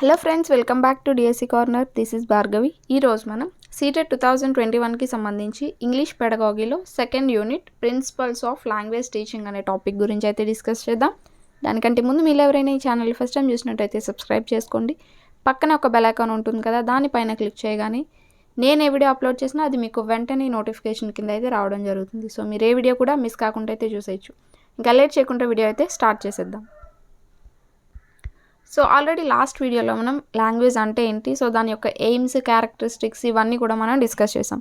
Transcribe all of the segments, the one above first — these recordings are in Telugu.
Hello friends, welcome back to DSC corner. This is Bhargavi. ఈరోజు మనం సీటెట్ 2021కి సంబంధించి ఇంగ్లీష్ పెడగాగీలో second unit principles of language teaching అనే టాపిక్ గురించి అయితే డిస్కస్ చేద్దాం. దానికంటే ముందు మీరు ఎవరైనా ఈ ఛానల్ ఫస్ట్ టైం చూసినట్టయితే సబ్స్క్రైబ్ చేసుకోండి. పక్కన ఒక బెల్ ఐకాన్ ఉంటుంది కదా, దానిపైన క్లిక్ చేయగానే నేను ఏ వీడియో అప్లోడ్ చేసినా అది మీకు వెంటనే నోటిఫికేషన్ కింద అయితే రావడం జరుగుతుంది. సో మీరు ఏ వీడియో కూడా మిస్ కాకుండా అయితే చూసేయచ్చు. ఇంకా లేట్ చేయకుండా వీడియో అయితే స్టార్ట్ చేసేద్దాం. సో ఆల్రెడీ లాస్ట్ వీడియోలో మనం లాంగ్వేజ్ అంటే ఏంటి, సో దాని యొక్క ఎయిమ్స్, క్యారెక్టరిస్టిక్స్ ఇవన్నీ కూడా మనం డిస్కస్ చేసాం.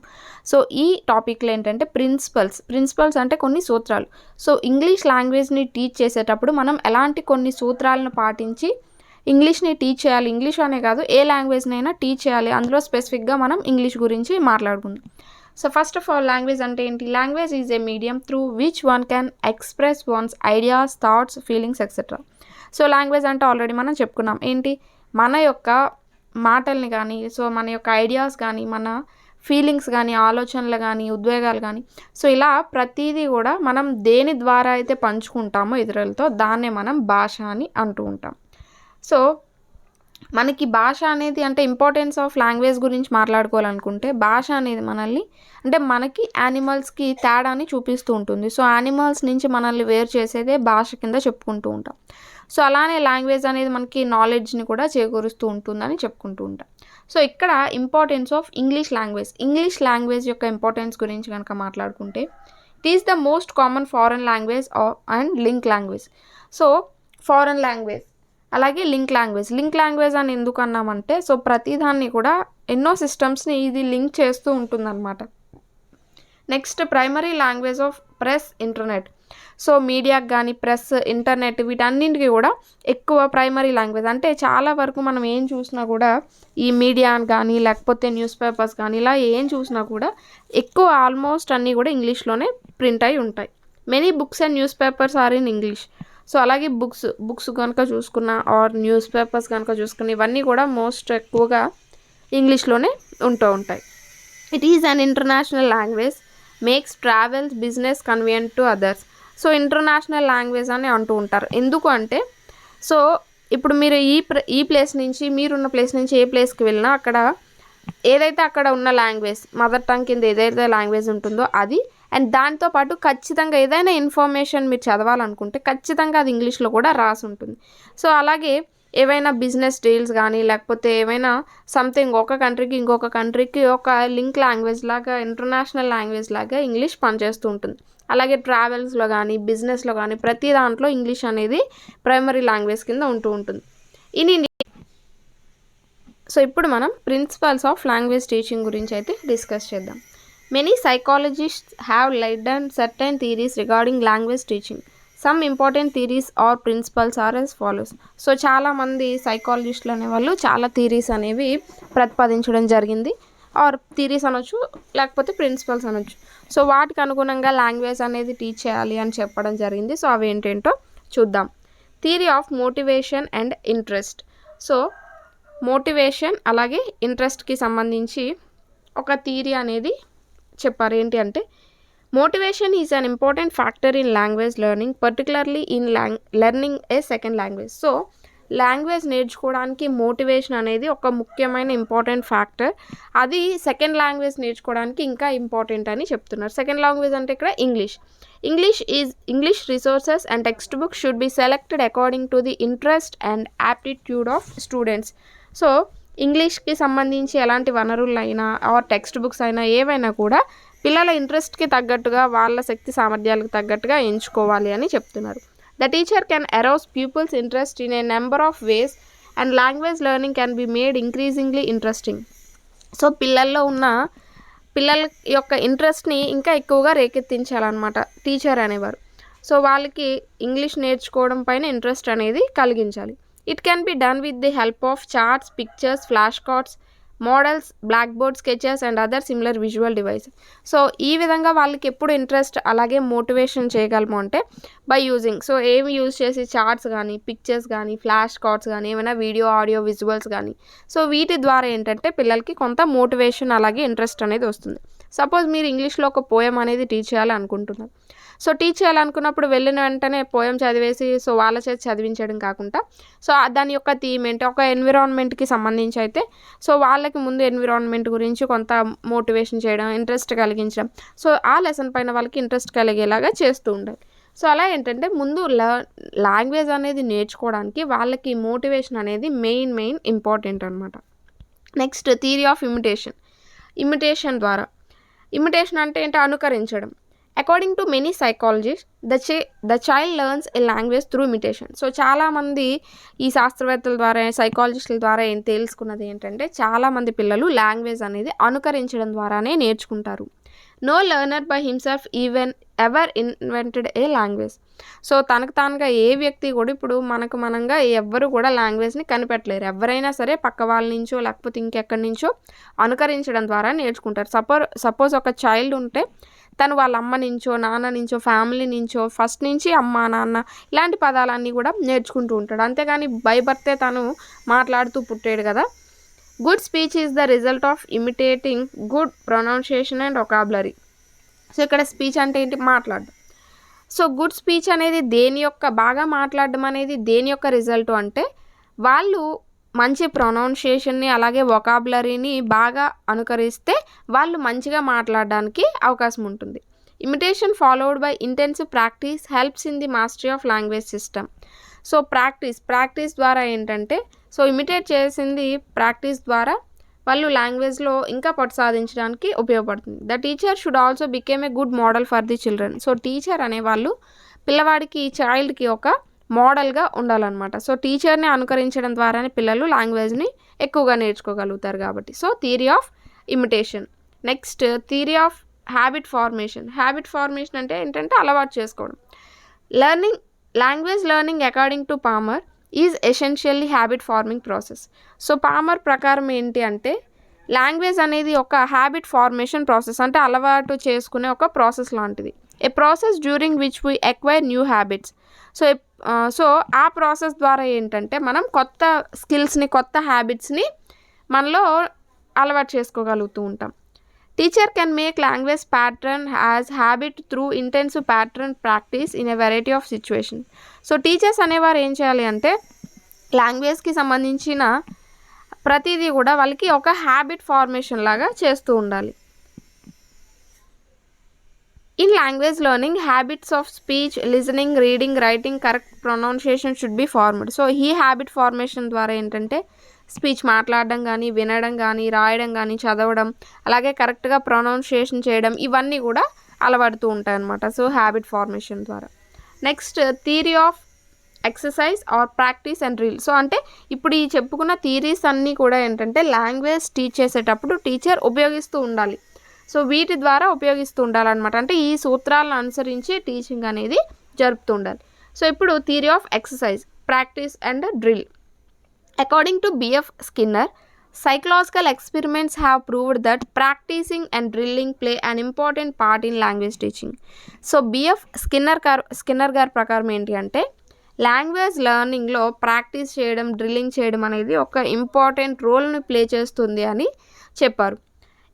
సో ఈ టాపిక్లో ఏంటంటే ప్రిన్సిపల్స్ అంటే కొన్ని సూత్రాలు. సో ఇంగ్లీష్ లాంగ్వేజ్ని టీచ్ చేసేటప్పుడు మనం ఎలాంటి కొన్ని సూత్రాలను పాటించి ఇంగ్లీష్ని టీచ్ చేయాలి. ఇంగ్లీష్ అనే కాదు, ఏ లాంగ్వేజ్నైనా టీచ్ చేయాలి. అందులో స్పెసిఫిక్గా మనం ఇంగ్లీష్ గురించి మాట్లాడుకుందాం. So first of all, language అంటే ఏంటి? Language is a medium through which one can express once ideas, thoughts, feelings etcetera. So language అంటే ఆల్రెడీ మనం చెప్పుకున్నాం. ఏంటి? మన యొక్క మాటల్ని కానీ, సో మన యొక్క ఐడియాస్ కానీ, మన ఫీలింగ్స్ కానీ, ఆలోచనలు కానీ, ఉద్వేగాలు కానీ, సో ఇలా ప్రతిదీ కూడా మనం దేని ద్వారా అయితే పంచుకుంటామో ఇతరులతో, దాన్నే మనం భాష అని అంటూ ఉంటాం. సో మనకి భాష అనేది అంటే ఇంపార్టెన్స్ ఆఫ్ లాంగ్వేజ్ గురించి మాట్లాడుకోవాలనుకుంటే, భాష అనేది మనకి యానిమల్స్కి తేడాని చూపిస్తూ ఉంటుంది. సో యానిమల్స్ నుంచి మనల్ని వేరు చేసేదే భాష కింద చెప్పుకుంటూ ఉంటాం. సో అలానే లాంగ్వేజ్ అనేది మనకి నాలెడ్జ్ని కూడా చేకూరుస్తూ ఉంటుందని చెప్పుకుంటూ ఉంటాం. సో ఇక్కడ ఇంపార్టెన్స్ ఆఫ్ ఇంగ్లీష్ లాంగ్వేజ్ యొక్క ఇంపార్టెన్స్ గురించి కనుక మాట్లాడుకుంటే, it is the most common foreign language and link language. So foreign language అలాగే లింక్ లాంగ్వేజ్ అని ఎందుకు అన్నామంటే, సో ప్రతిదాన్ని కూడా ఎన్నో సిస్టమ్స్ని ఇది లింక్ చేస్తూ ఉంటుందన్నమాట. Next, primary language of press, internet. So మీడియాకి కానీ, ప్రెస్, ఇంటర్నెట్ వీటన్నింటికి కూడా ఎక్కువ ప్రైమరీ లాంగ్వేజ్. అంటే చాలా వరకు మనం ఏం చూసినా కూడా ఈ మీడియా కానీ, లేకపోతే న్యూస్ పేపర్స్ కానీ, ఇలా ఏం చూసినా కూడా ఎక్కువ ఆల్మోస్ట్ అన్నీ కూడా ఇంగ్లీష్లోనే ప్రింట్ అయి ఉంటాయి. Many books and newspapers are in English. So అలాగే బుక్స్ కనుక చూసుకున్న ఆర్ న్యూస్ పేపర్స్ కనుక చూసుకున్న, ఇవన్నీ కూడా మోస్ట్ ఎక్కువగా ఇంగ్లీష్లోనే ఉంటూ ఉంటాయి. It is an international language, makes travels, business convenient to others. So international language అని అంటూ ఉంటారు. ఎందుకు అంటే, సో ఇప్పుడు మీరు ఈ ప్లేస్ నుంచి, మీరున్న ప్లేస్ నుంచి ఏ ప్లేస్కి వెళ్ళినా అక్కడ ఏదైతే అక్కడ ఉన్న లాంగ్వేజ్, మదర్ టంగ్ కింద ఏదైతే లాంగ్వేజ్ ఉంటుందో అది, అండ్ దాంతోపాటు ఖచ్చితంగా ఏదైనా ఇన్ఫర్మేషన్ మీరు చదవాలనుకుంటే ఖచ్చితంగా అది ఇంగ్లీష్లో కూడా రాసి ఉంటుంది. సో అలాగే ఏవైనా బిజినెస్ డీల్స్ కానీ, లేకపోతే ఏమైనా సంథింగ్ ఒక కంట్రీకి ఇంకొక కంట్రీకి ఒక లింక్ లాంగ్వేజ్ లాగా, ఇంటర్నేషనల్ లాంగ్వేజ్ లాగా ఇంగ్లీష్ పనిచేస్తూ ఉంటుంది. అలాగే ట్రావెల్స్లో కానీ, బిజినెస్లో కానీ ప్రతి దాంట్లో ఇంగ్లీష్ అనేది ప్రైమరీ లాంగ్వేజ్ కింద ఉంటూ ఉంటుంది. సో ఇప్పుడు మనం ప్రిన్సిపల్స్ ఆఫ్ లాంగ్వేజ్ టీచింగ్ గురించి అయితే డిస్కస్ చేద్దాం. Many psychologists have laid down certain theories regarding language teaching. Some important theories or principles are as follows. So చాలామంది సైకాలజిస్టులు అనేవాళ్ళు చాలా థీరీస్ అనేవి ప్రతిపాదించడం జరిగింది. ఆర్ థీరీస్ అనొచ్చు, లేకపోతే ప్రిన్సిపల్స్ అనొచ్చు. సో వాటికి అనుగుణంగా లాంగ్వేజ్ అనేది టీచ్ చేయాలి అని చెప్పడం జరిగింది. సో అవి ఏంటేంటో చూద్దాం. Theory of motivation and interest. So motivation అలాగే ఇంట్రెస్ట్కి సంబంధించి ఒక థియరీ అనేది చెప్పారు. ఏంటి అంటే, motivation is an important factor in language learning, particularly in learning A second language. So language నేర్చుకోవడానికి మోటివేషన్ అనేది ఒక ముఖ్యమైన ఇంపార్టెంట్ ఫ్యాక్టర్. అది సెకండ్ లాంగ్వేజ్ నేర్చుకోవడానికి ఇంకా ఇంపార్టెంట్ అని చెప్తున్నారు. సెకండ్ లాంగ్వేజ్ అంటే ఇక్కడ English resources and text book should be selected according to the interest and aptitude of students. So ఇంగ్లీష్కి సంబంధించి ఎలాంటి వనరులైనా ఆర్ టెక్స్ట్ బుక్స్ అయినా ఏవైనా కూడా పిల్లల ఇంట్రెస్ట్కి తగ్గట్టుగా, వాళ్ళ శక్తి సామర్థ్యాలకు తగ్గట్టుగా ఎంచుకోవాలి అని చెప్తున్నారు. The teacher can arouse peoples interest in a number of ways and language learning can be made increasingly interesting. So పిల్లల యొక్క ఇంట్రెస్ట్ని ఇంకా ఎక్కువగా రేకెత్తించాలన్నమాట టీచర్ అనేవారు. సో వాళ్ళకి ఇంగ్లీష్ నేర్చుకోవడం పైన ఇంట్రెస్ట్ అనేది కలిగించాలి. It can be done with the help of charts, pictures, flashcards, models, black board, sketches and other similar visual device. So ఈ విధంగా వాళ్ళకి ఎప్పుడు ఇంట్రెస్ట్ అలాగే మోటివేషన్ చేయగలము అంటే బై యూజింగ్. సో ఏమి యూజ్ చేసి చార్ట్స్ కానీ, పిక్చర్స్ కానీ, ఫ్లాష్ కార్డ్స్ కానీ, ఏమైనా వీడియో, ఆడియో, విజువల్స్ కానీ, సో వీటి ద్వారా ఏంటంటే పిల్లలకి కొంత మోటివేషన్ అలాగే ఇంట్రెస్ట్ అనేది వస్తుంది. సపోజ్ మీరు ఇంగ్లీష్లో ఒక పోయం అనేది టీచ్ చేయాలి అనుకుంటున్నారు. సో టీచ్ చేయాలనుకున్నప్పుడు వెళ్ళిన వెంటనే పోయం చదివేసి సో వాళ్ళ చేత చదివించడం కాకుండా సో దాని యొక్క థీమ్ ఏంటి, ఒక ఎన్విరాన్మెంట్కి సంబంధించి అయితే సో వాళ్ళకి ముందు ఎన్విరాన్మెంట్ గురించి కొంత మోటివేషన్ చేయడం, ఇంట్రెస్ట్ కలిగించడం, సో ఆ లెసన్ పైన వాళ్ళకి ఇంట్రెస్ట్ కలిగేలాగా చేస్తూ ఉండాలి. సో అలా ఏంటంటే ముందు లాంగ్వేజ్ అనేది నేర్చుకోవడానికి వాళ్ళకి మోటివేషన్ అనేది మెయిన్ ఇంపార్టెంట్ అనమాట. నెక్స్ట్ థియరీ ఆఫ్ ఇమిటేషన్ ద్వారా, ఇమిటేషన్ అంటే ఏంటి, అనుకరించడం. According to many psychologist the child learns a language through imitation. So చాలామంది ఈ శాస్త్రవేత్తల ద్వారా, సైకాలజిస్టుల ద్వారా ఏం తెలుసుకున్నది ఏంటంటే చాలామంది పిల్లలు లాంగ్వేజ్ అనేది అనుకరించడం ద్వారానే నేర్చుకుంటారు. No learner by himself ever invented a language. So తనకు తానుగా ఏ వ్యక్తి కూడా ఇప్పుడు మనంగా ఎవ్వరు కూడా లాంగ్వేజ్ని కనిపెట్టలేరు. ఎవరైనా సరే పక్క వాళ్ళ నుంచో లేకపోతే ఇంకెక్కడి నుంచో అనుకరించడం ద్వారా నేర్చుకుంటారు. సపోజ్ ఒక చైల్డ్ ఉంటే తను వాళ్ళ అమ్మ నుంచో, నాన్న నుంచో, ఫ్యామిలీ నుంచో ఫస్ట్ నుంచి అమ్మ, నాన్న ఇలాంటి పదాలన్నీ కూడా నేర్చుకుంటూ ఉంటాడు. అంతేగాని బై బర్తే తను మాట్లాడుతూ పుట్టాడు కదా. Good speech is the result of imitating good pronunciation and vocabulary. So ఇక్కడ స్పీచ్ అంటే ఏంటి, మాట్లాడడం. సో గుడ్ స్పీచ్ అనేది బాగా మాట్లాడడం అనేది దేని యొక్క రిజల్ట్ అంటే వాళ్ళు మంచి ప్రొనౌన్సియేషన్ని అలాగే వొకాబులరీని బాగా అనుకరిస్తే వాళ్ళు మంచిగా మాట్లాడడానికి అవకాశం ఉంటుంది. Imitation followed by intensive practice helps in the mastery of language system. So practice ద్వారా ఏంటంటే సో ఇమిటేట్ చేసింది ప్రాక్టీస్ ద్వారా వాళ్ళు లాంగ్వేజ్లో ఇంకా పట్టు సాధించడానికి ఉపయోగపడుతుంది. The teacher should also became a good model for the children. So teacher అనేవాళ్ళు పిల్లవాడికి, చైల్డ్కి ఒక మోడల్గా ఉండాలన్నమాట. సో టీచర్ని అనుకరించడం ద్వారానే పిల్లలు లాంగ్వేజ్ని ఎక్కువగా నేర్చుకోగలుగుతారు కాబట్టి. So theory of imitation. Next theory of habit formation అంటే ఏంటంటే అలవాటు చేసుకోవడం. Language learning according to Palmer is essentially habit forming process. So Palmer ప్రకారం ఏంటి అంటే లాంగ్వేజ్ అనేది ఒక హ్యాబిట్ ఫార్మేషన్ ప్రాసెస్, అంటే అలవాటు చేసుకునే ఒక ప్రాసెస్ లాంటిది. A process during which we acquire new habits. So ఆ ప్రాసెస్ ద్వారా ఏంటంటే మనం కొత్త స్కిల్స్ని, కొత్త హ్యాబిట్స్ని మనలో అలవాటు చేసుకోగలుగుతూ ఉంటాం. Teacher can make language pattern as habit through intensive pattern practice in a variety of situation. So teachers అనేవారు ఏం చేయాలి అంటే లాంగ్వేజ్కి సంబంధించిన ప్రతిదీ కూడా వాళ్ళకి ఒక హ్యాబిట్ ఫార్మేషన్ లాగా చేస్తూ ఉండాలి. In language learning habits of speech, listening, reading, writing, correct pronunciation should be formed. So ఈ హ్యాబిట్ ఫార్మేషన్ ద్వారా ఏంటంటే స్పీచ్ మాట్లాడడం కానీ, వినడం కానీ, రాయడం కానీ, చదవడం, అలాగే కరెక్ట్గా ప్రొనౌన్సియేషన్ చేయడం, ఇవన్నీ కూడా అలవడుతూ ఉంటాయి అన్నమాట. సో హ్యాబిట్ ఫార్మేషన్ ద్వారా. Next theory of exercise or practice and drill. So అంటే ఇప్పుడు ఈ చెప్పుకున్న థియరీస్ అన్నీ కూడా ఏంటంటే లాంగ్వేజ్ టీచ్ చేసేటప్పుడు టీచర్ ఉపయోగిస్తూ ఉండాలి. సో వీటి ద్వారా ఉపయోగిస్తూ ఉండాలన్నమాట. అంటే ఈ సూత్రాలను అనుసరించి టీచింగ్ అనేది జరుపుతూ ఉండాలి. సో ఇప్పుడు theory of exercise, practice and drill. According to B F Skinner, psychological experiments have proved that practicing and drilling play an important part in language teaching. So B F Skinner గారి ప్రకారం ఏంటి అంటే లాంగ్వేజ్ లెర్నింగ్లో ప్రాక్టీస్ చేయడం, డ్రిల్లింగ్ చేయడం అనేది ఒక ఇంపార్టెంట్ రోల్ని ప్లే చేస్తుంది అని చెప్పారు.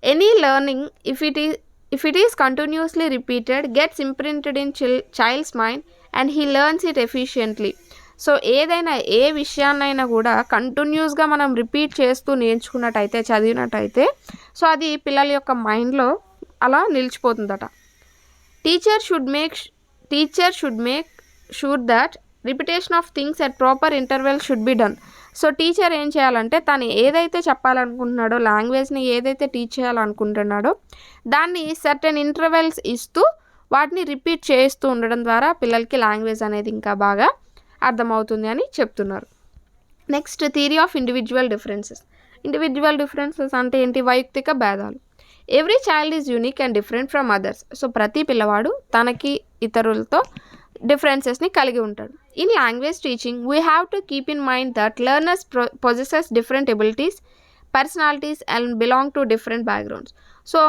Any learning if it is continuously repeated gets imprinted in child's mind and he learns it efficiently. So ఏదైనా ఏ విషయాన్నైనా కూడా కంటిన్యూస్గా మనం రిపీట్ చేస్తూ నేర్చుకున్నట్టయితే, చదివినట్టయితే సో అది పిల్లల యొక్క మైండ్లో అలా నిలిచిపోతుందట. Teacher should make sure that repetition of things at proper interval should be done. So teacher ఏం చేయాలంటే తను ఏదైతే చెప్పాలనుకుంటున్నాడో, లాంగ్వేజ్ని ఏదైతే టీచ్ చేయాలనుకుంటున్నాడో దాన్ని సర్టెన్ ఇంటర్వెల్స్ ఇస్తూ వాటిని రిపీట్ చేస్తూ ఉండడం ద్వారా పిల్లలకి లాంగ్వేజ్ అనేది ఇంకా బాగా అర్థమవుతుంది అని చెప్తున్నారు. Next theory of individual differences అంటే ఏంటి, వైయక్తిక భేదాలు. Every child is unique and different from others. So ప్రతి పిల్లవాడు తనకి ఇతరులతో డిఫరెన్సెస్ని కలిగి ఉంటాడు. In language teaching we have to keep in mind that learners possesses different abilities, personalities and belong to different backgrounds. So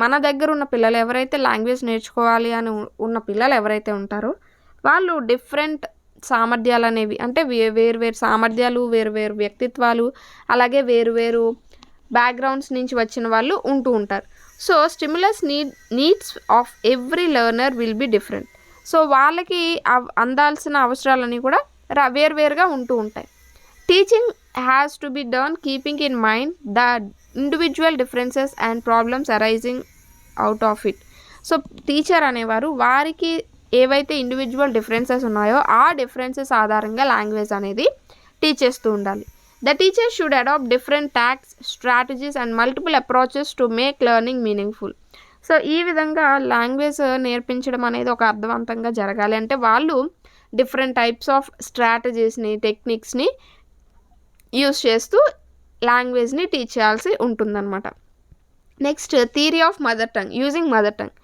మన దగ్గర ఉన్న పిల్లలు ఎవరైతే లాంగ్వేజ్ నేర్చుకోవాలి అని ఉన్న పిల్లలు ఎవరైతే ఉంటారో వాళ్ళు డిఫరెంట్ సామర్థ్యాలు అనేవి, అంటే వేరు సామర్థ్యాలు, వేరు వ్యక్తిత్వాలు, అలాగే వేరు బ్యాక్గ్రౌండ్స్ నుంచి వచ్చిన వాళ్ళు ఉంటూ ఉంటారు. So stimulus needs of every learner will be different. So వాళ్ళకి అందాల్సిన అవసరాలన్నీ కూడా వేరువేరుగా ఉంటూ ఉంటాయి. Teaching has to be done keeping in mind the individual differences and problems arising out of it. So teacher అనేవారు వారికి ఏవైతే ఇండివిజువల్ డిఫరెన్సెస్ ఉన్నాయో ఆ డిఫరెన్సెస్ ఆధారంగా లాంగ్వేజ్ అనేది టీచ్ చేస్తూ ఉండాలి. The teacher should adapt different tasks, strategies and multiple approaches to make learning meaningful. So ఈ విధంగా లాంగ్వేజ్ నేర్పించడం అనేది ఒక అర్థవంతంగా జరగాలి అంటే వాళ్ళు డిఫరెంట్ టైప్స్ ఆఫ్ స్ట్రాటజీస్ని, టెక్నిక్స్ని యూస్ చేస్తూ లాంగ్వేజ్ని టీచ్ చేయాల్సి ఉంటుందన్నమాట. Next theory of mother tongue, using mother tongue.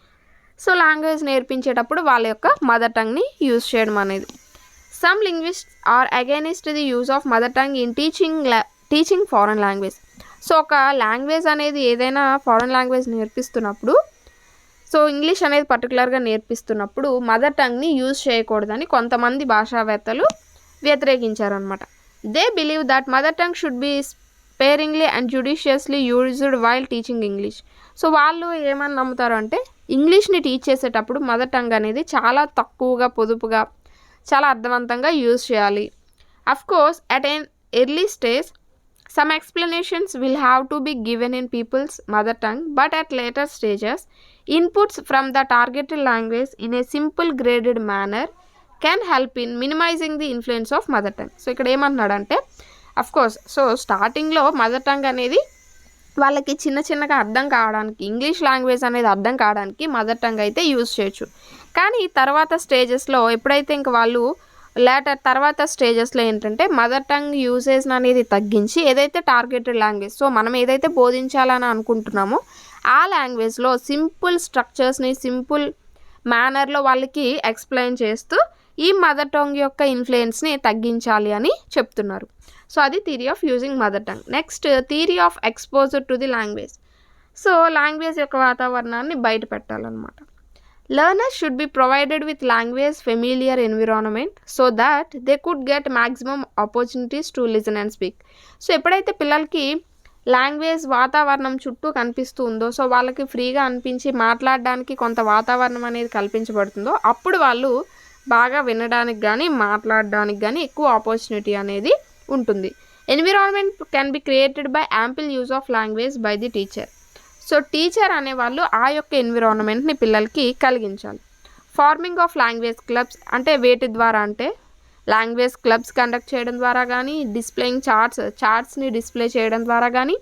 So language నేర్పించేటప్పుడు వాళ్ళ యొక్క మదర్ టంగ్ని యూజ్ చేయడం అనేది. Some linguists are against the use of mother tongue in teaching foreign language. So ఒక లాంగ్వేజ్ అనేది ఏదైనా ఫారెన్ లాంగ్వేజ్ నేర్పిస్తున్నప్పుడు, సో ఇంగ్లీష్ అనేది పర్టికులర్గా నేర్పిస్తున్నప్పుడు మదర్ టంగ్ని యూజ్ చేయకూడదని కొంతమంది భాషావేత్తలు వ్యతిరేకించారనమాట. They believe that mother tongue should be sparingly and judiciously used while teaching English. So వాళ్ళు ఏమని నమ్ముతారు అంటే ఇంగ్లీష్ని టీచ్ చేసేటప్పుడు మదర్ టంగ్ అనేది చాలా తక్కువగా, పొదుపుగా, చాలా అర్థవంతంగా యూజ్ చేయాలి. Of course at an early stage some explanations will have to be given in people's mother tongue, but at later stages inputs from the targeted language in a simple graded manner can help in minimizing the influence of mother tongue. So ఇక్కడ ఏమంటున్నాడంటే అఫ్ కోర్స్ సో స్టార్టింగ్లో మదర్ టంగ్ అనేది వాళ్ళకి చిన్నగా అర్థం కావడానికి, ఇంగ్లీష్ లాంగ్వేజ్ అనేది అర్థం కావడానికి మదర్ టంగ్ అయితే యూజ్ చేయొచ్చు. కానీ తర్వాత స్టేజెస్లో ఎప్పుడైతే ఇంక వాళ్ళు తర్వాత స్టేజెస్లో ఏంటంటే మదర్ టంగ్ యూసేజ్ అనేది తగ్గించి ఏదైతే టార్గెటెడ్ లాంగ్వేజ్, సో మనం ఏదైతే బోధించాలని అనుకుంటున్నామో ఆ లాంగ్వేజ్లో సింపుల్ స్ట్రక్చర్స్ని సింపుల్ మేనర్లో వాళ్ళకి ఎక్స్ప్లెయిన్ చేస్తూ ఈ మదర్ టంగ్ యొక్క ఇన్ఫ్లుయెన్స్ని తగ్గించాలి అని చెప్తున్నారు. సో అది theory of using mother tongue. Next theory of exposure to the language. So language యొక్క వాతావరణాన్ని బయట పెట్టాలన్నమాట. Learners should be provided with language familiar environment so that they could get maximum opportunities to listen and speak. So ఎప్పుడైతే పిల్లలకి లాంగ్వేజ్ వాతావరణం చుట్టూ కనిపిస్తూ ఉందో, సో వాళ్ళకి ఫ్రీగా అనిపించి మాట్లాడడానికి కొంత వాతావరణం అనేది కల్పించబడుతుందో అప్పుడు వాళ్ళు బాగా వినడానికి కానీ మాట్లాడడానికి కానీ ఎక్కువ ఆపర్చునిటీ అనేది ఉంటుంది. Environment can be created by ample use of language by the teacher. So teacher అనేవాళ్ళు ఆ యొక్క ఎన్విరాన్మెంట్ని పిల్లలకి కలిగించాలి. ఫార్మింగ్ ఆఫ్ లాంగ్వేజ్ క్లబ్స్ అంటే వేటి ద్వారా అంటే లాంగ్వేజ్ క్లబ్స్ కండక్ట్ చేయడం ద్వారా కానీ, డిస్ప్లేయింగ్ చార్ట్స్ని డిస్ప్లే చేయడం ద్వారా కానీ,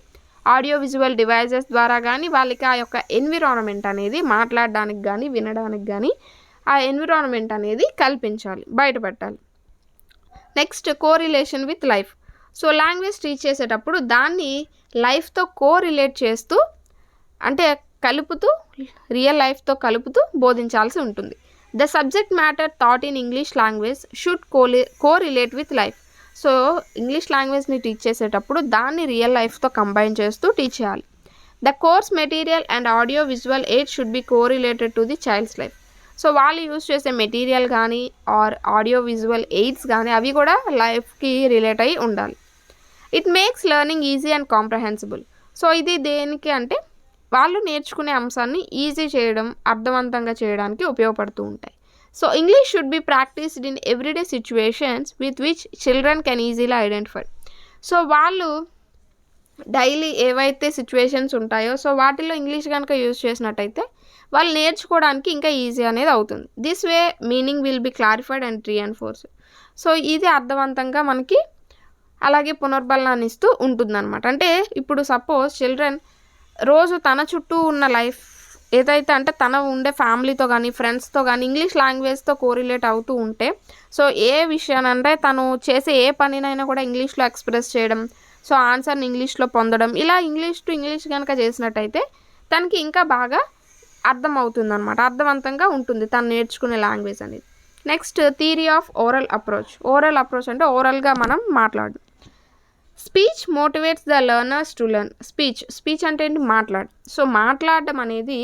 ఆడియో విజువల్ డివైజెస్ ద్వారా కానీ వాళ్ళకి ఆ యొక్క ఎన్విరాన్మెంట్ అనేది మాట్లాడడానికి కానీ వినడానికి కానీ ఆ ఎన్విరాన్మెంట్ అనేది కల్పించాలి, బయటపెట్టాలి. Next correlation with life. So language teach చేసేటప్పుడు దాన్ని లైఫ్తో కోరిలేట్ చేస్తూ అంటే కలుపుతూ, రియల్ లైఫ్తో కలుపుతూ బోధించాల్సి ఉంటుంది. The subject matter taught in English language should correlate with life. So English లాంగ్వేజ్ని టీచ్ చేసేటప్పుడు దాన్ని రియల్ లైఫ్తో కంబైన్ చేస్తూ టీచ్ చేయాలి. The course material and audio visual aid should be correlated to the child's life. So వాళ్ళు యూజ్ చేసే మెటీరియల్ కానీ ఆర్ ఆడియో విజువల్ ఎయిడ్స్ కానీ అవి కూడా లైఫ్కి రిలేట్ అయ్యి ఉండాలి. It makes learning easy and comprehensible. So ఇది దేనికి అంటే వాళ్ళు నేర్చుకునే అంశాన్ని ఈజీ చేయడం, అర్థవంతంగా చేయడానికి ఉపయోగపడుతూ ఉంటాయి. So English should be practised in everyday situations with which children can easily identify. So వాళ్ళు డైలీ ఏవైతే సిచ్యువేషన్స్ ఉంటాయో సో వాటిల్లో ఇంగ్లీష్ కనుక యూజ్ చేసినట్టయితే వాళ్ళు నేర్చుకోవడానికి ఇంకా ఈజీ అనేది అవుతుంది. This way meaning will be clarified and reinforce. So ఇది అర్థవంతంగా మనకి అలాగే పునర్బలనాన్ని ఇస్తూ ఉంటుందన్నమాట. అంటే ఇప్పుడు సపోజ్ చిల్డ్రన్ రోజు తన చుట్టూ ఉన్న లైఫ్ ఏదైతే అంటే తన ఉండే ఫ్యామిలీతో కానీ ఫ్రెండ్స్తో కానీ ఇంగ్లీష్ లాంగ్వేజ్తో కోరిలేట్ అవుతూ ఉంటే సో ఏ విషయాన్ని అంటే తను చేసే ఏ పనినైనా కూడా ఇంగ్లీష్లో ఎక్స్ప్రెస్ చేయడం, సో ఆన్సర్ని ఇంగ్లీష్లో పొందడం, ఇలా ఇంగ్లీష్ టు ఇంగ్లీష్ కనుక చేసినట్టయితే తనకి ఇంకా బాగా అర్థమవుతుంది అనమాట, అర్థవంతంగా ఉంటుంది తను నేర్చుకునే లాంగ్వేజ్ అనేది. Next theory of oral approach. Oral approach అంటే ఓరల్గా మనం మాట్లాడడం. Speech motivates the learners to learn. Speech అంటే ఏంటి? మాట్లాడు. సో మాట్లాడడం అనేది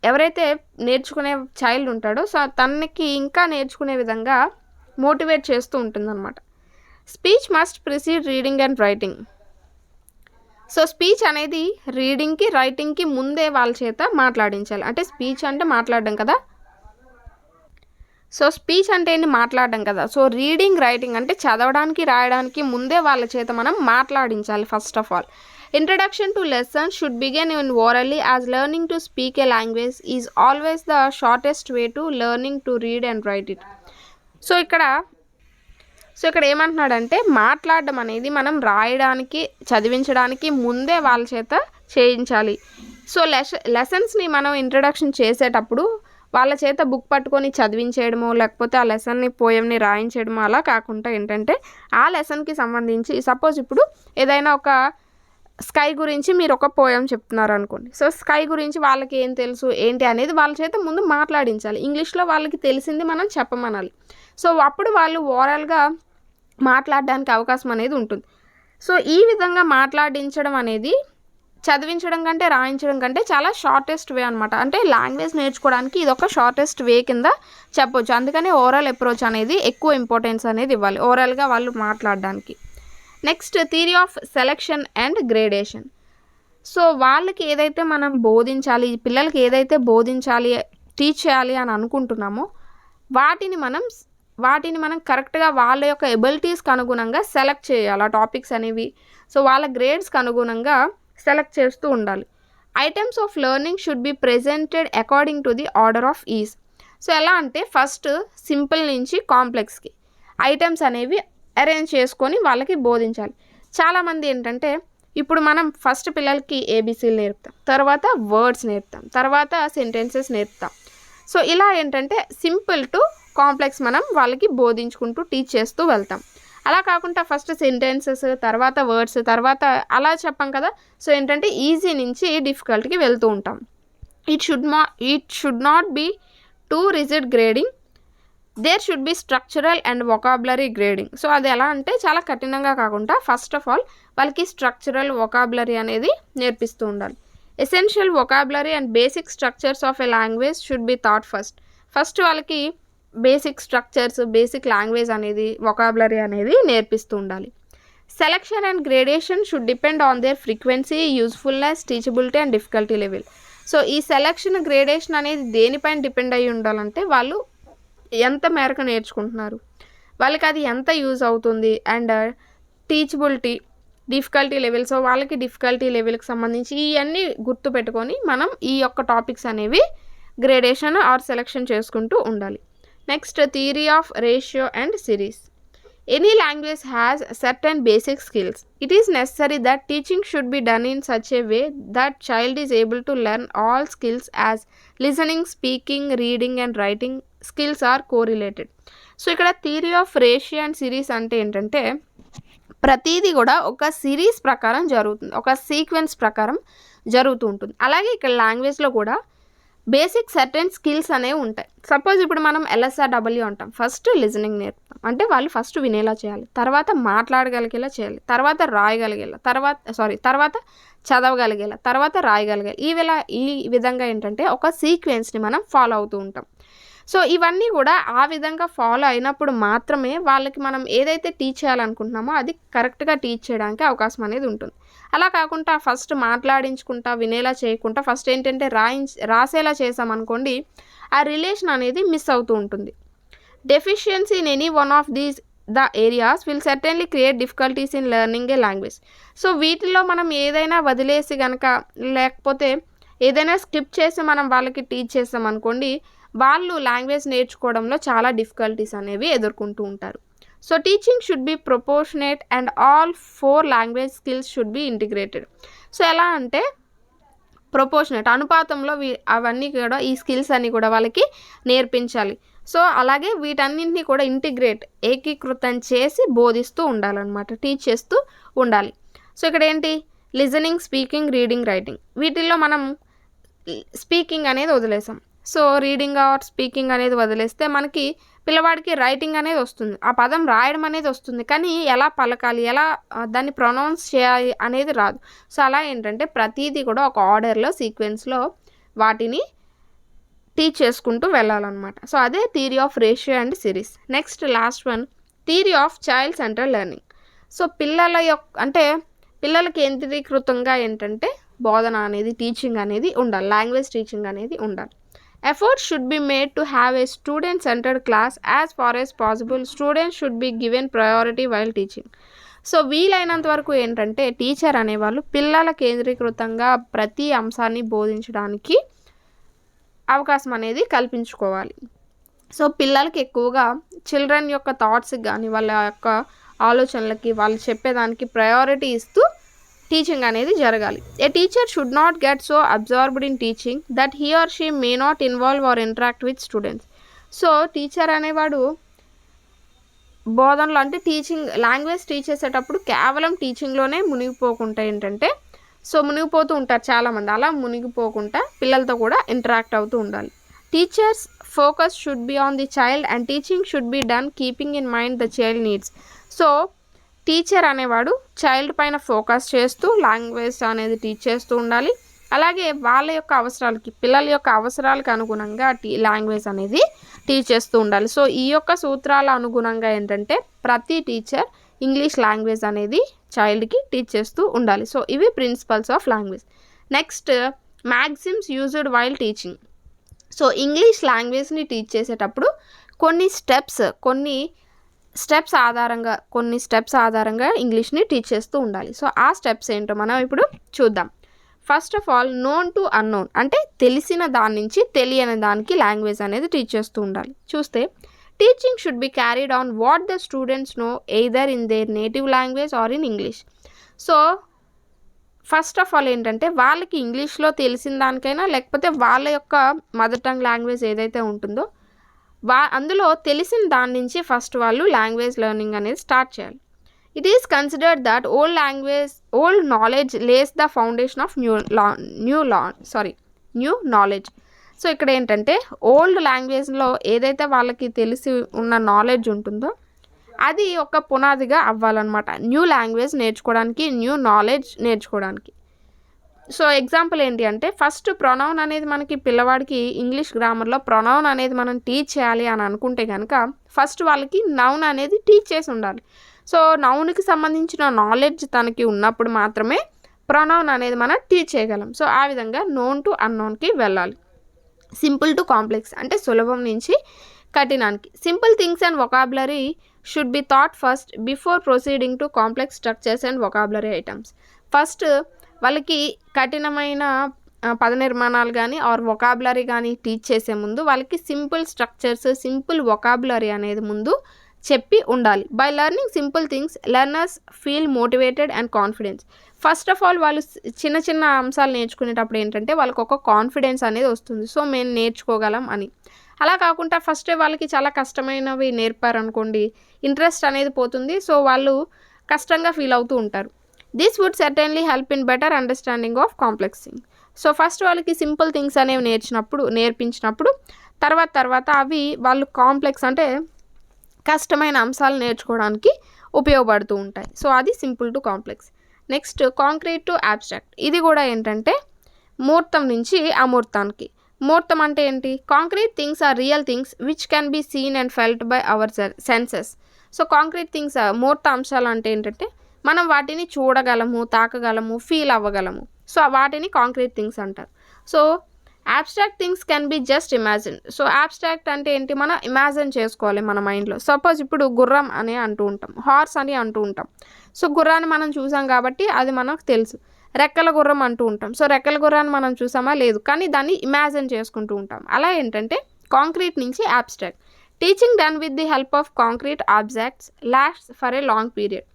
ఎవరైతే నేర్చుకునే చైల్డ్ ఉంటాడో సో తనకి ఇంకా నేర్చుకునే విధంగా మోటివేట్ చేస్తూ ఉంటుందన్నమాట. Speech must precede reading and writing. So speech అనేది రీడింగ్కి రైటింగ్కి ముందే వాళ్ళ చేత మాట్లాడించాలి. అంటే స్పీచ్ అంటే మాట్లాడడం కదా. సో స్పీచ్ అంటే ఏంటి? మాట్లాడడం కదా. సో రీడింగ్ రైటింగ్ అంటే చదవడానికి రాయడానికి ముందే వాళ్ళ చేత మనం మాట్లాడించాలి. First of all introduction to lesson should begin in orally as learning to speak a language is always the shortest way to learning to read and write it. So ఇక్కడ ఏమంటున్నాడంటే మాట్లాడడం అనేది మనం రాయడానికి చదివించడానికి ముందే వాళ్ళ చేత చేయించాలి. సో లెసన్స్ని మనం ఇంట్రడక్షన్ చేసేటప్పుడు వాళ్ళ చేత బుక్ పట్టుకొని చదివించేయడమో లేకపోతే ఆ లెసన్ని పోయంని రాయించేయడమో అలా కాకుండా ఏంటంటే ఆ లెసన్కి సంబంధించి సపోజ్ ఇప్పుడు ఏదైనా ఒక స్కై గురించి మీరు ఒక పోయం చెప్తున్నారు అనుకోండి. సో స్కై గురించి వాళ్ళకి ఏం తెలుసు ఏంటి అనేది వాళ్ళ చేత ముందు మాట్లాడించాలి. ఇంగ్లీష్లో వాళ్ళకి తెలిసింది మనం చెప్పమనాలి. సో అప్పుడు వాళ్ళు ఓరల్గా మాట్లాడడానికి అవకాశం అనేది ఉంటుంది. సో ఈ విధంగా మాట్లాడించడం అనేది చదివించడం కంటే రాయించడం కంటే చాలా షార్టెస్ట్ వే అనమాట. అంటే లాంగ్వేజ్ నేర్చుకోవడానికి ఇది ఒక షార్టెస్ట్ వే కింద చెప్పొచ్చు. అందుకని ఓరల్ అప్రోచ్ అనేది ఎక్కువ ఇంపార్టెన్స్ అనేది ఇవ్వాలి ఓరల్గా వాళ్ళు మాట్లాడడానికి. Next theory of selection and gradation. So వాళ్ళకి ఏదైతే మనం బోధించాలి, పిల్లలకి ఏదైతే బోధించాలి టీచ్ చేయాలి అని అనుకుంటున్నామో వాటిని మనం కరెక్ట్గా వాళ్ళ యొక్క ఎబిలిటీస్కి అనుగుణంగా సెలెక్ట్ చేయాలి ఆ టాపిక్స్ అనేవి. సో వాళ్ళ గ్రేడ్స్కి అనుగుణంగా సెలెక్ట్ చేస్తూ ఉండాలి. Items of learning should be presented according to the order of is. So ఎలా అంటే ఫస్ట్ సింపుల్ నుంచి కాంప్లెక్స్కి ఐటమ్స్ అనేవి అరేంజ్ చేసుకొని వాళ్ళకి బోధించాలి. చాలామంది ఏంటంటే ఇప్పుడు మనం ఫస్ట్ పిల్లలకి ఏబీసీలు నేర్పుతాం, తర్వాత వర్డ్స్ నేర్పుతాం, తర్వాత సెంటెన్సెస్ నేర్పుతాం. సో ఇలా ఏంటంటే సింపుల్ టు కాంప్లెక్స్ మనం వాళ్ళకి బోధించుకుంటూ టీచ్ చేస్తూ వెళ్తాం. అలా కాకుండా ఫస్ట్ సెంటెన్సెస్ తర్వాత వర్డ్స్ తర్వాత అలా చెప్పాం కదా. సో ఏంటంటే ఈజీ నుంచి డిఫికల్ట్కి వెళ్తూ ఉంటాం. It should not be too rigid grading. There should be structural and vocabulary grading. So అది ఎలా అంటే చాలా కఠినంగా కాకుండా ఫస్ట్ ఆఫ్ ఆల్ వాళ్ళకి స్ట్రక్చరల్ వొకాబులరీ అనేది నేర్పిస్తూ ఉండాలి. Essential vocabulary and basic structures of a language should be taught first వాళ్ళకి బేసిక్ స్ట్రక్చర్స్ బేసిక్ లాంగ్వేజ్ అనేది వొకాబులరీ అనేది నేర్పిస్తూ ఉండాలి. Selection and gradation should depend on their frequency, usefulness, teachability and difficulty level. So ఈ సెలెక్షన్ గ్రేడేషన్ అనేది దేనిపైన డిపెండ్ అయ్యి ఉండాలంటే వాళ్ళు ఎంత మేరకు నేర్చుకుంటున్నారు, వాళ్ళకి అది ఎంత యూజ్ అవుతుంది, and teachability, difficulty level. So వాళ్ళకి డిఫికల్టీ లెవెల్కి సంబంధించి ఇవన్నీ గుర్తుపెట్టుకొని మనం ఈ యొక్క టాపిక్స్ అనేవి గ్రేడేషన్ ఆర్ సెలెక్షన్ చేసుకుంటూ ఉండాలి. Next theory of ratio and series. Any language has certain basic skills. It is necessary that teaching should be done in such a way that child is able to learn all skills as listening, speaking, reading and writing skills are correlated. So ఇక్కడ theory of ratio and series అంటే ఏంటంటే ప్రతిదీ కూడా ఒక సిరీస్ ప్రకారం జరుగుతుంది, ఒక సీక్వెన్స్ ప్రకారం జరుగుతూ ఉంటుంది. అలాగే ఇక్కడ లాంగ్వేజ్లో కూడా బేసిక్ సర్టెన్ స్కిల్స్ అనేవి ఉంటాయి. సపోజ్ ఇప్పుడు మనం LSRW అంటాం. ఫస్ట్ లిజనింగ్ నేర్పుతాం, అంటే వాళ్ళు ఫస్ట్ వినేలా చేయాలి, తర్వాత మాట్లాడగలిగేలా చేయాలి, తర్వాత రాయగలిగేలా, తర్వాత చదవగలిగేలా, తర్వాత రాయగలిగేలా. ఈ విధంగా ఏంటంటే ఒక సీక్వెన్స్ని మనం ఫాలో అవుతూ ఉంటాం. సో ఇవన్నీ కూడా ఆ విధంగా ఫాలో అయినప్పుడు మాత్రమే వాళ్ళకి మనం ఏదైతే టీచ్ చేయాలనుకుంటున్నామో అది కరెక్ట్గా టీచ్ చేయడానికి అవకాశం అనేది ఉంటుంది. అలా కాకుండా ఫస్ట్ మాట్లాడించుకుంటా వినేలా చేయకుండా ఫస్ట్ ఏంటంటే రాసేలా చేసామనుకోండి ఆ రిలేషన్ అనేది మిస్ అవుతూ ఉంటుంది. Deficiency in any one of these the areas will certainly create difficulties in learning A language. So వీటిల్లో మనం ఏదైనా వదిలేసి కనుక లేకపోతే ఏదైనా స్కిప్ చేసి మనం వాళ్ళకి టీచ్ చేసామనుకోండి వాళ్ళు లాంగ్వేజ్ నేర్చుకోవడంలో చాలా డిఫికల్టీస్ అనేవి ఎదుర్కొంటూ ఉంటారు. So teaching should B proportionate and all 4 language skills should be integrated. So ఎలా అంటే ప్రొపోర్షనేట్ అనుపాతంలో అవన్నీ కూడా ఈ స్కిల్స్ అన్నీ కూడా వాళ్ళకి నేర్పించాలి. సో అలాగే వీటన్నింటినీ కూడా ఏకీకృతం చేసి బోధిస్తూ ఉండాలన్నమాట, టీచ్ చేస్తూ ఉండాలి. సో ఇక్కడ ఏంటి లిజనింగ్, స్పీకింగ్, రీడింగ్, రైటింగ్. వీటిల్లో మనం స్పీకింగ్ అనేది వదిలేసాం. సో రీడింగ్ ఆర్ స్పీకింగ్ అనేది వదిలేస్తే మనకి పిల్లవాడికి రైటింగ్ అనేది వస్తుంది, ఆ పదం రాయడం అనేది వస్తుంది, కానీ ఎలా పలకాలి, ఎలా దాన్ని ప్రొనౌన్స్ చేయాలి అనేది రాదు. సో అలా ఏంటంటే ప్రతిదీ కూడా ఒక ఆర్డర్లో సీక్వెన్స్లో వాటిని టీచ్ చేసుకుంటూ వెళ్ళాలన్నమాట. సో అదే theory of ratio and series. Next last one theory of child central learning. So పిల్లల కేంద్రీకృతంగా ఏంటంటే బోధన అనేది టీచింగ్ అనేది ఉండాలి, లాంగ్వేజ్ టీచింగ్ అనేది ఉండాలి. Efforts should be made to have a student centred class as far as possible. Students should be given priority while teaching. So వీలైనంత వరకు ఏంటంటే టీచర్ అనేవాళ్ళు పిల్లల కేంద్రీకృతంగా ప్రతి అంశాన్ని బోధించడానికి అవకాశం అనేది కల్పించుకోవాలి. సో పిల్లలకి ఎక్కువగా చిల్డ్రన్ యొక్క థాట్స్కి కానీ వాళ్ళ యొక్క ఆలోచనలకి వాళ్ళు చెప్పేదానికి ప్రయారిటీ ఇస్తూ టీచింగ్ అనేది జరగాలి. A teacher should not get so absorbed in teaching that he or she may not involve or interact with students. So teacher అనేవాడు బోధనలో అంటే టీచింగ్ లాంగ్వేజ్ టీచ్ చేసేటప్పుడు కేవలం టీచింగ్లోనే మునిగిపోకుండా ఏంటంటే సో మునిగిపోతూ ఉంటారు చాలామంది. అలా మునిగిపోకుండా పిల్లలతో కూడా ఇంటరాక్ట్ అవుతూ ఉండాలి. Teachers focus should be on the child and teaching should be done keeping in mind the child needs. So teacher అనేవాడు చైల్డ్ పైన ఫోకస్ చేస్తూ లాంగ్వేజ్ అనేది టీచ్ చేస్తూ ఉండాలి. అలాగే వాళ్ళ యొక్క అవసరాలకి పిల్లల యొక్క అవసరాలకు అనుగుణంగా లాంగ్వేజ్ అనేది టీచ్ చేస్తూ ఉండాలి. సో ఈ యొక్క సూత్రాల అనుగుణంగా ఏంటంటే ప్రతి టీచర్ ఇంగ్లీష్ లాంగ్వేజ్ అనేది చైల్డ్కి టీచ్ చేస్తూ ఉండాలి. సో ఇవి principles of language. Next maxims used while teaching. So English లాంగ్వేజ్ని టీచ్ చేసేటప్పుడు కొన్ని స్టెప్స్ ఆధారంగా ఇంగ్లీష్ని టీచ్ చేస్తూ ఉండాలి. సో ఆ స్టెప్స్ ఏంటో మనం ఇప్పుడు చూద్దాం. First of all known to unknown అంటే తెలిసిన దాని నుంచి తెలియని దానికి లాంగ్వేజ్ అనేది టీచ్ చేస్తూ ఉండాలి. చూస్తే teaching should be carried on what the students know either in their native language or in English. So first of all ఏంటంటే వాళ్ళకి ఇంగ్లీష్లో తెలిసిన దానికైనా లేకపోతే వాళ్ళ యొక్క మదర్ టంగ్ లాంగ్వేజ్ ఏదైతే ఉంటుందో అందులో తెలిసిన దాని నుంచి ఫస్ట్ వాళ్ళు లాంగ్వేజ్ లెర్నింగ్ అనేది స్టార్ట్ చేయాలి. It is considered that old knowledge lays the foundation of new knowledge. So ఇక్కడ ఏంటంటే ఓల్డ్ లాంగ్వేజ్లో ఏదైతే వాళ్ళకి తెలిసి ఉన్న నాలెడ్జ్ ఉంటుందో అది ఒక పునాదిగా అవ్వాలన్నమాట న్యూ లాంగ్వేజ్ నేర్చుకోవడానికి, న్యూ నాలెడ్జ్ నేర్చుకోవడానికి. సో ఎగ్జాంపుల్ ఏంటి అంటే ఫస్ట్ ప్రొనౌన్ అనేది మనకి పిల్లవాడికి ఇంగ్లీష్ గ్రామర్లో ప్రొనౌన్ అనేది మనం టీచ్ చేయాలి అని అనుకుంటే కనుక ఫస్ట్ వాళ్ళకి నౌన్ అనేది టీచ్ చేసి ఉండాలి. సో నౌన్కి సంబంధించిన నాలెడ్జ్ తనకి ఉన్నప్పుడు మాత్రమే ప్రొనౌన్ అనేది మనం టీచ్ చేయగలం. సో ఆ విధంగా నోన్ టు అన్నోన్కి వెళ్ళాలి. సింపుల్ టు కాంప్లెక్స్ అంటే సులభం నుంచి కఠినానికి. Simple things and vocabulary should be taught first before proceeding to complex structures and vocabulary items. ఫస్ట్ వాళ్ళకి కఠినమైన పద నిర్మాణాలు కానీ ఆర్ వొకాబులరీ కానీ టీచ్ చేసే ముందు వాళ్ళకి సింపుల్ స్ట్రక్చర్స్, సింపుల్ వొకాబులరీ అనేది ముందు చెప్పి ఉండాలి. By learning simple things learners feel motivated and confidence. First of all వాళ్ళు చిన్న చిన్న అంశాలు నేర్చుకునేటప్పుడు ఏంటంటే వాళ్ళకి ఒక కాన్ఫిడెన్స్ అనేది వస్తుంది. సో మేము నేర్చుకోగలం అని. అలా కాకుండా ఫస్టే వాళ్ళకి చాలా కష్టమైనవి నేర్పారనుకోండి ఇంట్రెస్ట్ అనేది పోతుంది. సో వాళ్ళు కష్టంగా ఫీల్ అవుతూ ఉంటారు. This would certainly help in better understanding of complex things. So first వాళ్ళకి సింపుల్ థింగ్స్ అనేవి నేర్పించినప్పుడు తర్వాత అవి వాళ్ళు కాంప్లెక్స్ అంటే కష్టమైన అంశాలు నేర్చుకోవడానికి ఉపయోగపడుతూ ఉంటాయి. సో అది simple to complex. Next concrete to abstract. ఇది కూడా ఏంటంటే మూర్తం నుంచి అమూర్తానికి. మూర్తం అంటే ఏంటి? Concrete things are real things which can be seen and felt by our senses. So concrete things మూర్త అంశాలు అంటే ఏంటంటే మనం వాటిని చూడగలము, తాకగలము, ఫీల్ అవ్వగలము. సో వాటిని కాంక్రీట్ థింగ్స్ అంటారు. So abstract things can be just imagine. So abstract అంటే ఏంటి? మనం ఇమాజిన్ చేసుకోవాలి మన మైండ్లో. సపోజ్ ఇప్పుడు గుర్రం అని అంటూ ఉంటాం, హార్స్ అని అంటూ ఉంటాం. సో గుర్రాన్ని మనం చూసాం కాబట్టి అది మనకు తెలుసు. రెక్కల గుర్రం అంటూ ఉంటాం. సో రెక్కల గుర్రాన్ని మనం చూసామా? లేదు, కానీ దాన్ని ఇమాజిన్ చేసుకుంటూ ఉంటాం. అలా ఏంటంటే కాంక్రీట్ నుంచి abstract. Teaching done with the help of concrete objects lasts for a long period.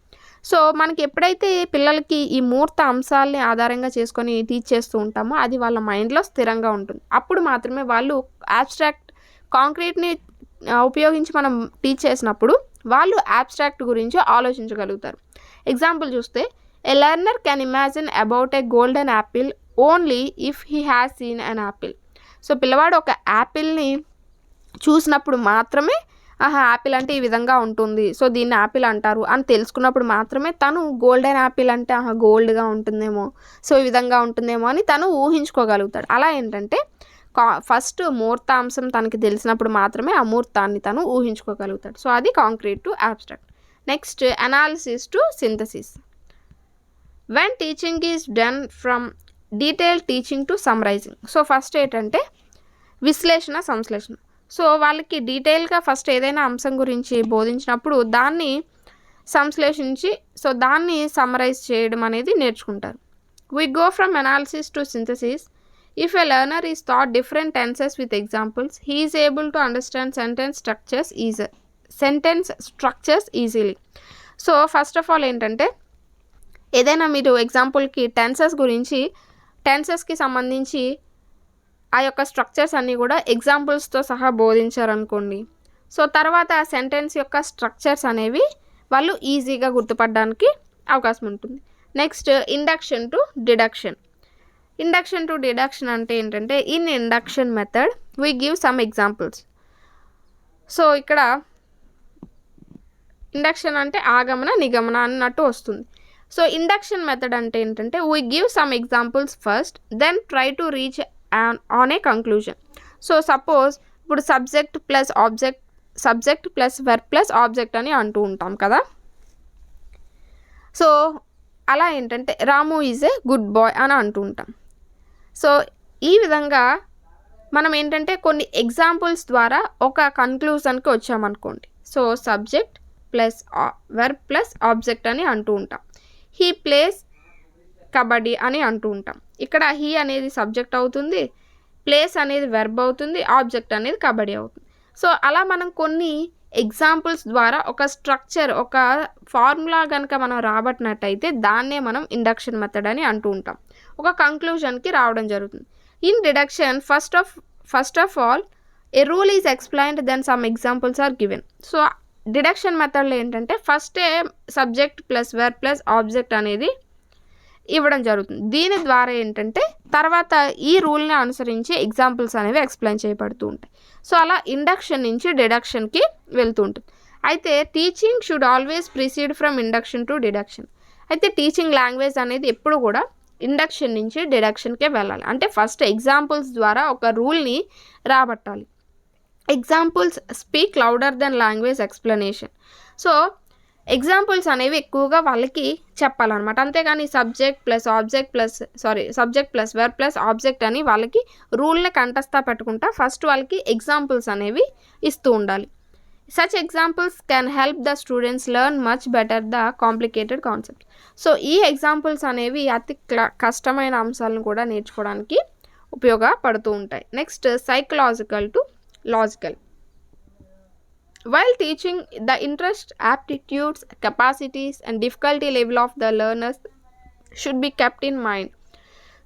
So మనకి ఎప్పుడైతే పిల్లలకి ఈ మూర్త అంశాలని ఆధారంగా చేసుకొని టీచ్ చేస్తూ ఉంటామో అది వాళ్ళ మైండ్లో స్థిరంగా ఉంటుంది. అప్పుడు మాత్రమే వాళ్ళు అబ్స్ట్రాక్ట్ కాంక్రీట్ని ఉపయోగించి మనం టీచ్ చేసినప్పుడు వాళ్ళు అబ్స్ట్రాక్ట్ గురించి ఆలోచించగలుగుతారు. ఎగ్జాంపుల్ చూస్తే a learner can imagine about a golden apple only if he has seen an apple. So పిల్లవాడు ఒక యాపిల్ని చూసినప్పుడు మాత్రమే యాపిల్ అంటే ఈ విధంగా ఉంటుంది, సో దీన్ని యాపిల్ అంటారు అని తెలుసుకున్నప్పుడు మాత్రమే తను గోల్డెన్ యాపిల్ అంటే గోల్డ్గా ఉంటుందేమో, సో ఈ విధంగా ఉంటుందేమో అని తను ఊహించుకోగలుగుతాడు. అలా ఏంటంటే ఫస్ట్ మూర్తాంశం తనకి తెలిసినప్పుడు మాత్రమే అమూర్తాన్ని తను ఊహించుకోగలుగుతాడు. సో అది concrete to abstract. Next analysis to synthesis. When teaching is done from detail teaching to summarising. So first ఏంటంటే విశ్లేషణ సంశ్లేషణ. సో వాళ్ళకి డీటెయిల్గా ఫస్ట్ ఏదైనా అంశం గురించి బోధించినప్పుడు దాన్ని సంశ్లేషించి సో దాన్ని సమ్మరైజ్ చేయడం అనేది నేర్చుకుంటారు. We go from analysis to synthesis. If a learner is taught different tenses with examples, he is able to understand sentence structures easily. So first of all ఏంటంటే ఏదైనా మీరు ఎగ్జాంపుల్కి టెన్సెస్కి సంబంధించి ఆ యొక్క స్ట్రక్చర్స్ అన్నీ కూడా ఎగ్జాంపుల్స్తో సహా బోధించారనుకోండి. సో తర్వాత ఆ సెంటెన్స్ యొక్క స్ట్రక్చర్స్ అనేవి వాళ్ళు ఈజీగా గుర్తుపడడానికి అవకాశం ఉంటుంది. Next induction to deduction. Induction to deduction అంటే ఏంటంటే in induction method we give some examples. So ఇక్కడ ఇండక్షన్ అంటే ఆగమన నిగమన అన్నట్టు వస్తుంది. సో ఇండక్షన్ మెథడ్ అంటే ఏంటంటే we give some examples first then try to reach on a conclusion. So suppose ఇప్పుడు subject plus verb plus object అని అంటూ ఉంటాం కదా. సో అలా ఏంటంటే Ramu is a good boy అని అంటూ ఉంటాం. సో ఈ విధంగా మనం ఏంటంటే కొన్ని ఎగ్జాంపుల్స్ ద్వారా ఒక కన్క్లూజన్కి వచ్చామనుకోండి. So subject plus verb plus object అని అంటూ ఉంటాం. హీ ప్లేస్ కబడ్డీ అని అంటూ ఉంటాం. ఇక్కడ హీ అనేది సబ్జెక్ట్ అవుతుంది, ప్లేస్ అనేది వెర్బ్ అవుతుంది, ఆబ్జెక్ట్ అనేది కబడ్డీ అవుతుంది. సో అలా మనం కొన్ని ఎగ్జాంపుల్స్ ద్వారా ఒక స్ట్రక్చర్ ఒక ఫార్ములా కనుక మనం రాబట్టినట్టయితే దాన్నే మనం ఇండక్షన్ మెథడ్ అని అంటూ ఉంటాం. ఒక కంక్లూజన్కి రావడం జరుగుతుంది. In deduction first of all a rule is explained then some examples are given. So deduction మెథడ్లో ఏంటంటే ఫస్టే subject plus verb plus object అనేది ఇవ్వడం జరుగుతుంది. దీని ద్వారా ఏంటంటే తర్వాత ఈ రూల్ని అనుసరించి ఎగ్జాంపుల్స్ అనేవి ఎక్స్ప్లెయిన్ చేయబడుతూ ఉంటాయి. సో అలా ఇండక్షన్ నుంచి డిడక్షన్కి వెళ్తూ ఉంటుంది. అయితే teaching should always precede from induction to deduction. అయితే టీచింగ్ లాంగ్వేజ్ అనేది ఎప్పుడు కూడా ఇండక్షన్ నుంచి డిడక్షన్కే వెళ్ళాలి. అంటే ఫస్ట్ ఎగ్జాంపుల్స్ ద్వారా ఒక రూల్ని రాబట్టాలి. Examples speak louder than language explanation. So examples అనేవి ఎక్కువగా వాళ్ళకి చెప్పాలన్నమాట. అంతేగాని subject plus verb plus object అని వాళ్ళకి రూల్ని కంఠస్థ పెట్టుకుంటా ఫస్ట్ వాళ్ళకి ఎగ్జాంపుల్స్ అనేవి ఇస్తూ ఉండాలి. Such examples can help the students learn much better the complicated concept. So ఈ ఎగ్జాంపుల్స్ అనేవి అతి కష్టమైన అంశాలను కూడా నేర్చుకోవడానికి ఉపయోగపడుతూ ఉంటాయి. Next psychological to logical. While teaching, the interest, aptitudes, capacities and difficulty level of the learners should be kept in mind.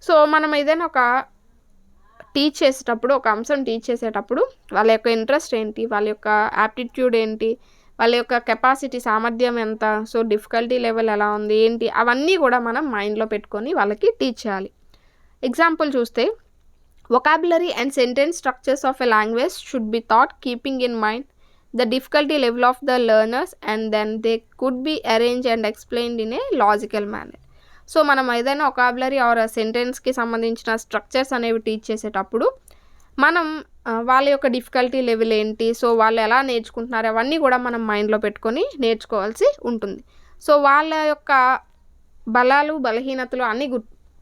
So మనం ఏదైనా ఒక అంశం టీచ్ చేసేటప్పుడు వాళ్ళ యొక్క ఇంట్రెస్ట్ ఏంటి, వాళ్ళ యొక్క యాప్టిట్యూడ్ ఏంటి, వాళ్ళ యొక్క కెపాసిటీ సామర్థ్యం ఎంత, సో డిఫికల్టీ లెవెల్ ఎలా ఉంది ఏంటి, అవన్నీ కూడా మనం మైండ్లో పెట్టుకొని వాళ్ళకి టీచ్ చేయాలి. ఎగ్జాంపుల్ చూస్తే vocabulary and sentence structures of a language should be taught keeping in mind the difficulty level of the learners, and then they could be arranged and explained in a logical manner. So మనం ఏదైనా ఒకాబులరీ ఆర్ సెంటెన్స్కి సంబంధించిన స్ట్రక్చర్స్ అనేవి టీచ్ చేసేటప్పుడు మనం వాళ్ళ యొక్క డిఫికల్టీ లెవెల్ ఏంటి, సో వాళ్ళు ఎలా నేర్చుకుంటున్నారు అవన్నీ కూడా మనం మైండ్లో పెట్టుకొని నేర్చుకోవాల్సి ఉంటుంది. సో వాళ్ళ యొక్క బలాలు బలహీనతలు అన్నీ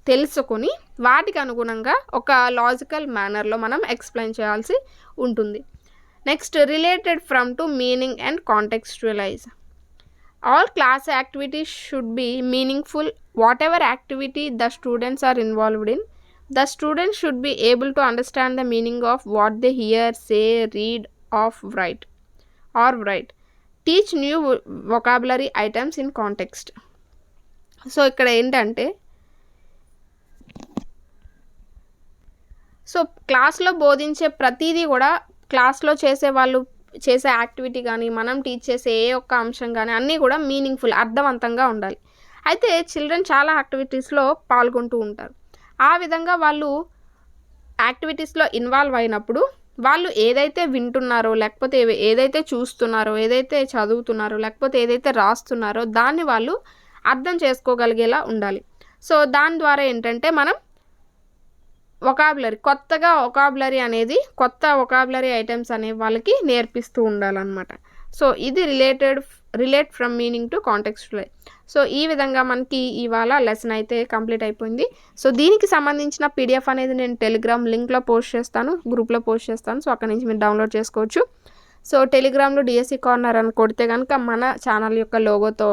తెలుసుకొని వాటికి అనుగుణంగా ఒక లాజికల్ మేనర్లో మనం ఎక్స్ప్లెయిన్ చేయాల్సి ఉంటుంది. Next related from to meaning and contextualise. All class activities should be meaningful. Whatever activity the students are involved in, the students should be able to understand the meaning of what they hear, say, read or write. Teach new vocabulary items in context. So ఇక్కడ ఏంటంటే సో క్లాస్లో బోధించే ప్రతిదీ కూడా క్లాస్లో చేసే యాక్టివిటీ కానీ మనం టీచ్ చేసే ఏ ఒక్క అంశం కానీ అన్నీ కూడా మీనింగ్ఫుల్ అర్థవంతంగా ఉండాలి. అయితే చిల్డ్రన్ చాలా యాక్టివిటీస్లో పాల్గొంటూ ఉంటారు. ఆ విధంగా వాళ్ళు యాక్టివిటీస్లో ఇన్వాల్వ్ అయినప్పుడు వాళ్ళు ఏదైతే వింటున్నారో లేకపోతే ఏదైతే చూస్తున్నారో ఏదైతే చదువుతున్నారో లేకపోతే ఏదైతే రాస్తున్నారో దాన్ని వాళ్ళు అర్థం చేసుకోగలిగేలా ఉండాలి. సో దాని ద్వారా ఏంటంటే మనం కొత్త ఒకాబులరీ ఐటమ్స్ అనేవి వాళ్ళకి నేర్పిస్తూ ఉండాలన్నమాట. సో ఇది relate from meaning to contextual. So ఈ విధంగా మనకి ఇవాళ లెసన్ అయితే కంప్లీట్ అయిపోయింది. సో దీనికి సంబంధించిన పీడిఎఫ్ అనేది నేను టెలిగ్రామ్ లింక్లో పోస్ట్ చేస్తాను, గ్రూప్లో పోస్ట్ చేస్తాను. సో అక్కడ నుంచి మీరు డౌన్లోడ్ చేసుకోవచ్చు. సో టెలిగ్రామ్లో డిఎస్సి కార్నర్ అని కొడితే కనుక మన ఛానల్ యొక్క లోగోతో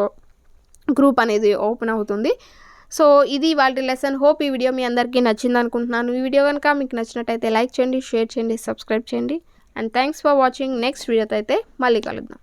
గ్రూప్ అనేది ఓపెన్ అవుతుంది. సో ఇది వాళ్ళ లెసన్. హోప్ ఈ వీడియో మీ అందరికీ నచ్చింది అనుకుంటున్నాను. ఈ వీడియో కనుక మీకు నచ్చినట్టయితే లైక్ చేయండి, షేర్ చేయండి, సబ్స్క్రైబ్ చేయండి. And thanks for watching. Next వీడియోతో అయితే మళ్ళీ కలుద్దాం.